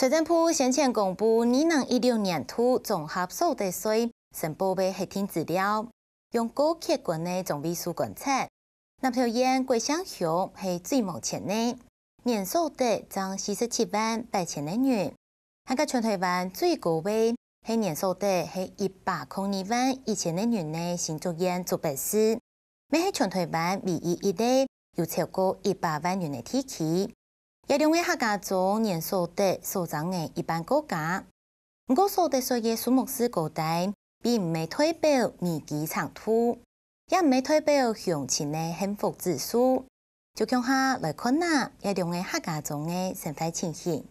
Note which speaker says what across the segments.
Speaker 1: 财政部先前公布2016年度综合所得税申报的核定资料，用高客观的总比数观测，纳票县桂乡乡是最目前的年所得增47万8千元，那个全台湾最高的是年所得是102万1千元的新竹县竹北市，每是全台湾唯一一个有超过100万元的地区。也两位客家族年所得所增的一般国家，不过所得税的数目是高大，并未代表年纪长度，也未代表乡亲的幸福指数。就向下来看呐，也两位客家族的生活情形。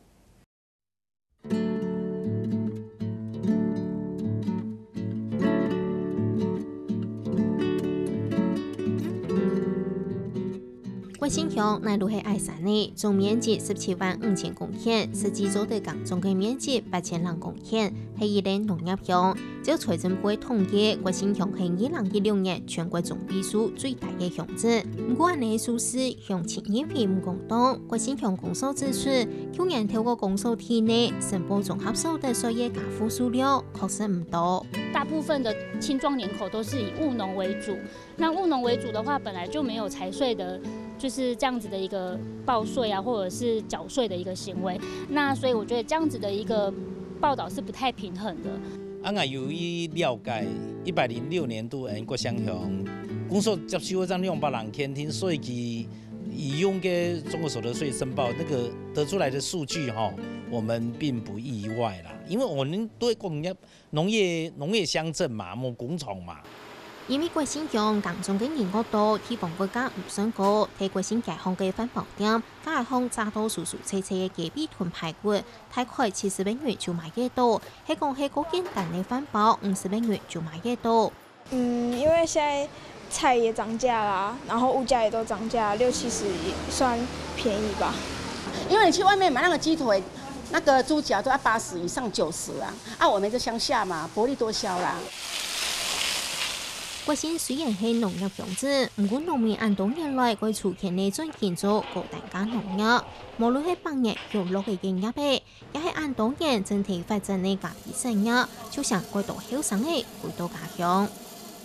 Speaker 2: 桂新乡乃路系爱山的，总面积17万5千公顷，实际所得港总的面积8千人公顷，是一类农业乡。照财政部的统计，桂新乡是2016年全国总比数最大的乡镇。不过，按呢数字，乡亲认为唔公道。桂新乡公所指出，去年透过公所体内申报综合所得税的家户数量确实唔多。
Speaker 3: 大部分的青壮年口都是以务农为主，那务农为主的话，本来就没有财税的。就是这样子的一个报税啊，或者是缴税的一个行为，那所以我觉得这样子的一个报道是不太平衡的。
Speaker 4: 由于了解106年度国乡乡公所接收的200人天庭税基以用嘅中国所得税申报那个得出来的数据我们并不意外啦，因为我们对农业乡镇嘛，冇工厂嘛。
Speaker 2: 因为桂新乡港中的人口多，希望国家唔算高，睇桂新街巷嘅饭包店，街巷炸到舒舒切切嘅雞髀豚排骨，大概70萬元就買得到。係講係個簡單嘅飯包，50萬元就買得到。
Speaker 5: 因為現在菜也漲價啦，然後物價也都漲價，60-70算便宜吧。
Speaker 6: 因為你去外面買那個雞腿，那個豬腳都要80以上90啊，我們這鄉下嘛，薄利多銷啦。
Speaker 2: 桂新雖然係農業鄉鎮，不過農民按多年來佢出現呢種建造高單價農業，無論係百業有落嘅營業嘅，也係按多年整體發展嘅家己產業，就像歸到後生嘅回到家鄉。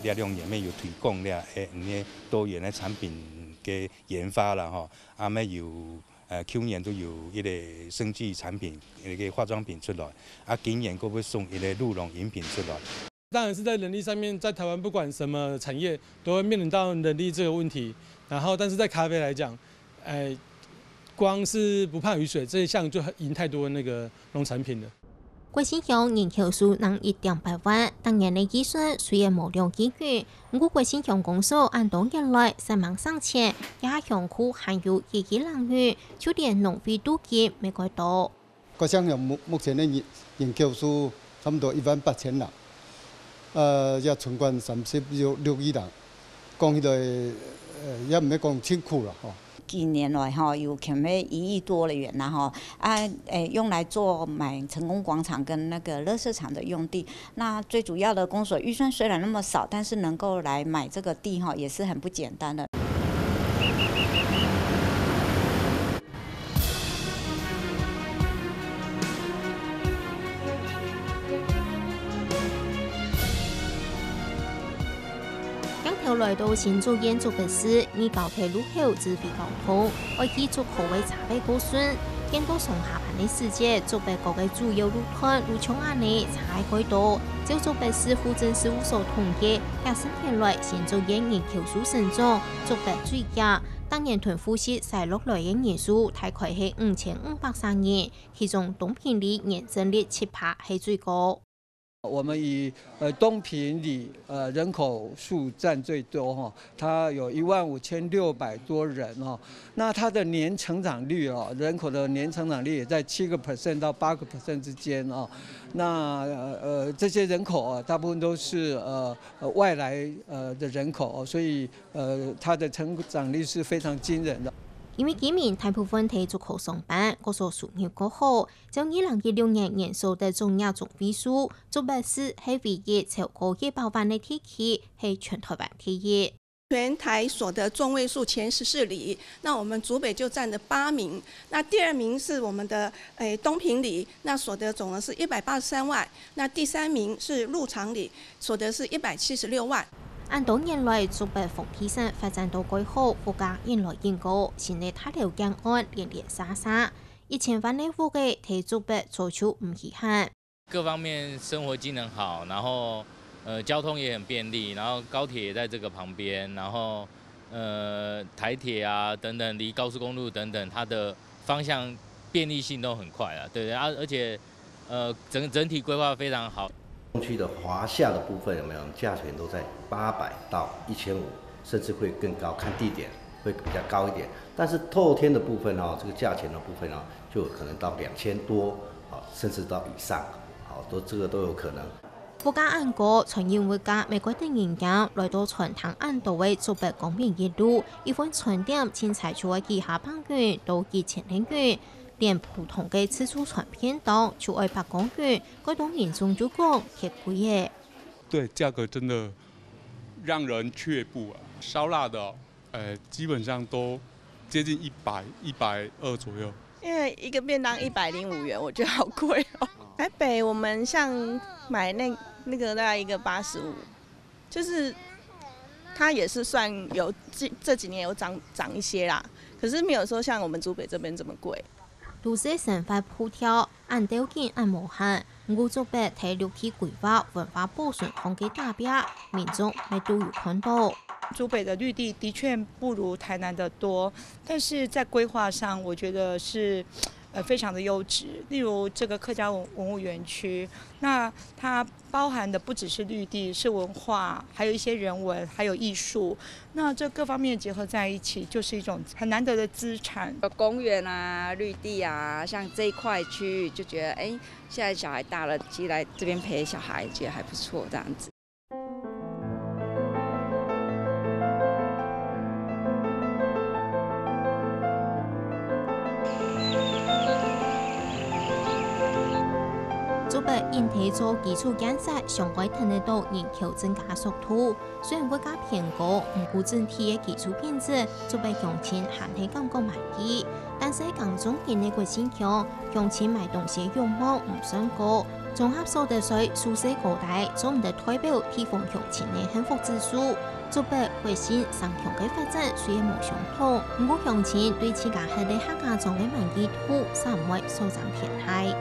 Speaker 7: 力量裡面有推廣了多元嘅產品嘅研發啦，去年都有一個生技產品、一個化妝品出來，今年佢會送一個鹿茸飲品出來。
Speaker 8: 當然是在人力上面，在台灣不管什麼產業都會面臨到人力這個問題。然後，但是在咖啡來講，光是不怕雨水這一項就贏太多那個農產品了。
Speaker 2: 桂新鄉人口數能1.8萬，當年的計算雖然無量幾遠，不過桂新鄉公所按多年來3萬3千，也鄉區含有1億人元，就連農費都計未改到。
Speaker 9: 桂新鄉目前的人口數差不多18000人。也存款36億人，講起來也唔係講清楚啦，
Speaker 10: 近年來有欠了1億多的元啦，用來做買成功廣場跟那個垃圾場的用地。那最主要的公所預算雖然那麼少，但是能夠來買這個地也是很不簡單的。
Speaker 2: 後來到新竹縣竹北市，以高鐵路後自費交通，為繼續口味茶杯高順。見到上下班的時節，竹北各個主要路段路搶眼呢茶改多。照竹北市戶政事務所統計，20年來新竹縣人口數成長，竹北最佳。當年屯呼吸曬落來的人數大概係5530人，其中東平里年增率7%係最高。
Speaker 11: 我們以東平里人口數佔最多它有15600多人那它的年成長率人口的年成長率也在7% 到8% 之間那這些人口大部分都是外來的人口，所以它的成長率是非常驚人的。
Speaker 2: 因為今年大部分喺竹口上班，個數收入過好，就2016年年所得總額總比數，竹北市係唯一超過100萬的地區，係全台灣第一。
Speaker 12: 全台所得中位数前14里，那我们竹北就占了8名。那第2名是我们的东平里，那所得总额是183万。那第3名是鹿场里，所得是176万。
Speaker 2: 按多年來，竹北福基省發展到最好，附加引來引高，現在他條江岸連連沙沙，1000萬的戶嘅替竹北做出唔稀罕。
Speaker 13: 各方面生活機能好，然後交通也很便利，然後高鐵也在這個旁邊，然後台鐵啊等等，離高速公路等等，它的方向便利性都很快啊，對啊，而且整體規劃非常好。
Speaker 14: 东区的華夏的部分有沒有價錢都在800到1500，甚至會更高，看地點會比較高一點。但是透天的部分哦，這個價錢的部分哦，就有可能到2000多，甚至到以上，這個都有可能。
Speaker 2: 附加案個傳言會加美國的研究來到全台案度嘅竹北公園一路，一份存點先採取嘅旗下班券到2000元。連普通嘅自助餐便當就200公元，嗰種民眾就講挺貴嘅。
Speaker 15: 對，價格真的讓人卻步啊！燒臘的，基本上都接近100、120左右。
Speaker 16: 因為一個便當105元，我覺得好貴哦。台北我們像買那個大概一個85，就是它也是算有這幾年有漲一些啦，可是沒有說像我們竹北這邊這麼貴。
Speaker 2: 都市生活普調，按條件按無限，我竹北睇綠地規劃文化保存空嘅代表，民眾咪都有看到。
Speaker 17: 竹北的綠地的確不如台南的多，但是在規劃上，我覺得是非常的優質。例如這個客家文物園區，那它包含的不只是綠地，是文化，還有一些人文，還有藝術。那這各方面結合在一起，就是一種很難得的資產。
Speaker 18: 公園啊，綠地啊，像這一塊區域，就覺得現在小孩大了，其實來這邊陪小孩，覺得還不錯，這樣子。竹北因提做基礎建設，上該睇得到人口增加速度。雖然物價偏高，唔顧整體嘅基礎品質，竹北鄉親還係感覺滿意。但是港中間嘅個現象，鄉親買東西慾望唔算高，綜合所得稅數勢高大，總唔得代表地方鄉親嘅幸福指數。竹北會先上鄉嘅發展雖然無相同，唔過鄉親對自家係喺客家莊嘅滿意度，尚唔會所佔偏態。